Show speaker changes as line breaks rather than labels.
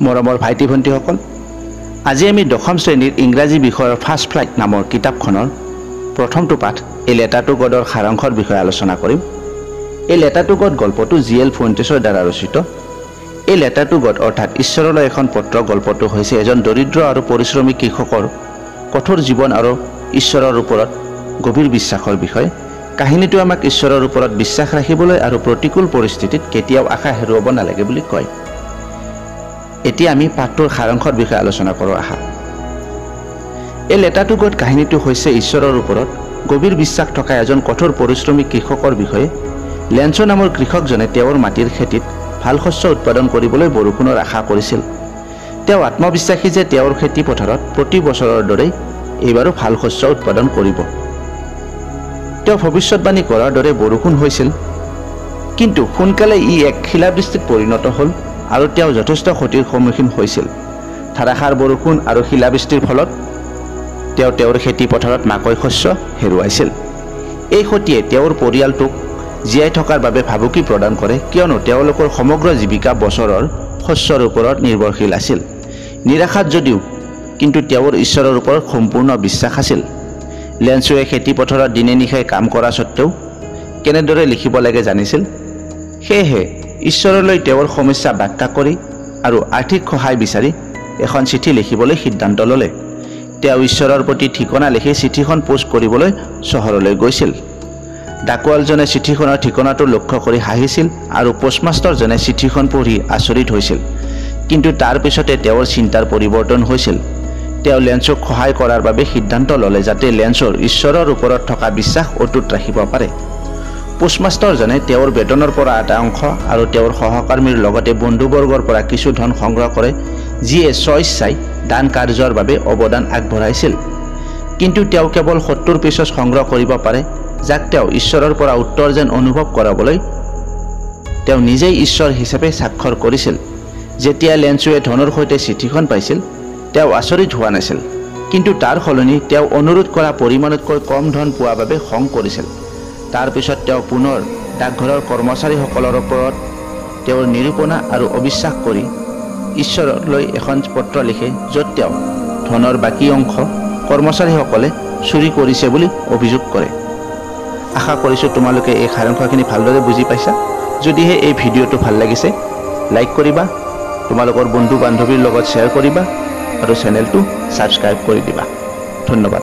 মৰমৰ ভাইটি ভণ্টিসকল, আজি আমি 10ম শ্ৰেণীৰ ইংৰাজী বিষয়ৰ ফাৰ্ষ্ট ফ্লাইট নামৰ কিতাপখনৰ প্ৰথমটো পাঠ এ লেটাৰ টু গডৰ সাৰাংশৰ বিষয়ে আলোচনা কৰিম। এই লেটাৰ টু গড গল্পটো জিএল ফুয়েন্টেছৰ দ্বাৰা ৰচিত। এই লেটাৰ টু গড অৰ্থাৎ ঈশ্বৰলৈ এখন পত্ৰ গল্পটো হৈছে এজন দৰিদ্ৰ আৰু পৰিশ্ৰমী কৃষকৰ কঠোৰ জীৱন আৰু ঈশ্বৰৰ ওপৰত গভীৰ বিশ্বাসৰ বিষয়। কাহিনীটো আমাক ঈশ্বৰৰ ওপৰত বিশ্বাস ৰাখিবলৈ আৰু প্ৰতিকূল পৰিস্থিতিত কেতিয়াও আশা হেৰুৱাব নালাগে বুলি কয়। এতিয়া আমি পাঠটোৰ সাৰাংশৰ বিষয়ে আলোচনা কৰোঁ আহা। এই লেটাৰ টু গড কাহিনীটো হৈছে ঈশ্বৰৰ ওপৰত গভীৰ বিশ্বাস থকা এজন কঠোৰ পৰিশ্ৰমী কৃষকৰ বিষয়ে। লেঞ্চ নামৰ কৃষকজনে তেওঁৰ মাটিৰ খেতিত ভাল শস্য উৎপাদন কৰিবলৈ বৰষুণৰ আশা কৰিছিল। তেওঁ আত্মবিশ্বাসী যে তেওঁৰ খেতি পথাৰত প্ৰতি বছৰৰ দৰেই এইবাৰো ভাল শস্য উৎপাদন কৰিব। তেওঁ ভৱিষ্যতবাণী কৰাৰ দৰে বৰষুণ হৈছিল, কিন্তু সোনকালে ই এক শিলাবৃষ্টিত পৰিণত হ'ল আৰু তেওঁ যথেষ্ট ক্ষতিৰ সন্মুখীন হৈছিল। ধাৰাসাৰ বৰষুণ আৰু শিলাবৃষ্টিৰ ফলত তেওঁ তেওঁৰ খেতি পথাৰত মাকৈ শস্য হেৰুৱাইছিল। এই ক্ষতিয়ে তেওঁৰ পৰিয়ালটোক জীয়াই থকাৰ বাবে ভাবুকি প্ৰদান কৰে, কিয়নো তেওঁলোকৰ সমগ্ৰ জীৱিকা বছৰৰ শস্যৰ ওপৰত নিৰ্ভৰশীল আছিল। নিৰাশাত যদিও কিন্তু তেওঁৰ ঈশ্বৰৰ ওপৰত সম্পূৰ্ণ বিশ্বাস আছিল। লেঞ্চুৱে খেতি পথাৰত দিনে নিশাই কাম কৰা স্বত্বেও কেনেদৰে লিখিব লাগে জানিছিল। সেয়েহে ঈশ্বৰলৈ তেওঁৰ সমস্যা ব্যাখ্যা কৰি আৰু আৰ্থিক সহায় বিচাৰি এখন চিঠি লিখিবলৈ সিদ্ধান্ত ল'লে। তেওঁ ঈশ্বৰৰ প্ৰতি ঠিকনা লিখি চিঠিখন পোষ্ট কৰিবলৈ চহৰলৈ গৈছিল। ডাকুৱালজনে চিঠিখনৰ ঠিকনাটো লক্ষ্য কৰি হাঁহিছিল আৰু পোষ্টমাষ্টাৰজনে চিঠিখন পঢ়ি আচৰিত হৈছিল। কিন্তু তাৰ পিছতে তেওঁৰ চিন্তাৰ পৰিৱৰ্তন হৈছিল। তেওঁ লেঞ্চক সহায় কৰাৰ বাবে সিদ্ধান্ত ল'লে যাতে লেঞ্চৰ ঈশ্বৰৰ ওপৰত থকা বিশ্বাস অটুট ৰাখিব পাৰে। পোষ্টমাষ্টাৰজনে তেওঁৰ বেতনৰ পৰা এটা অংশ আৰু তেওঁৰ সহকৰ্মীৰ লগতে বন্ধুবৰ্গৰ পৰা কিছু ধন সংগ্ৰহ কৰে, যিয়ে স্বইচ্ছাই দান কাৰ্যৰ বাবে অৱদান আগবঢ়াইছিল। কিন্তু তেওঁ কেৱল 70 পিছৰ সংগ্ৰহ কৰিব পাৰে, যাক তেওঁ ঈশ্বৰৰ পৰা উত্তৰ যেন অনুভৱ কৰাবলৈ তেওঁ নিজেই ঈশ্বৰ হিচাপে স্বাক্ষৰ কৰিছিল। যেতিয়া লেঞ্চুৱে ধনৰ সৈতে চিঠিখন পাইছিল, তেওঁ আচৰিত হোৱা নাছিল, কিন্তু তাৰ সলনি তেওঁ অনুৰোধ কৰা পৰিমাণতকৈ কম ধন পোৱাৰ বাবে খং কৰিছিল। তাৰ পিছত তেওঁ পুনৰ ডাকঘৰৰ কৰ্মচাৰীসকলৰ ওপৰত তেওঁৰ নিৰূপণা আৰু অবিশ্বাস কৰি ঈশ্বৰলৈ এখন পত্ৰ লিখে, য'ত তেওঁ ধনৰ বাকী অংশ কৰ্মচাৰীসকলে চুৰি কৰিছে বুলি অভিযোগ কৰে। আশা কৰিছোঁ তোমালোকে এই সাৰাংশখিনি ভালদৰে বুজি পাইছা। যদিহে এই ভিডিঅ'টো ভাল লাগিছে, লাইক কৰিবা, তোমালোকৰ বন্ধু বান্ধৱীৰ লগত শ্বেয়াৰ কৰিবা আৰু চেনেলটো ছাবস্ক্ৰাইব কৰি দিবা। ধন্যবাদ।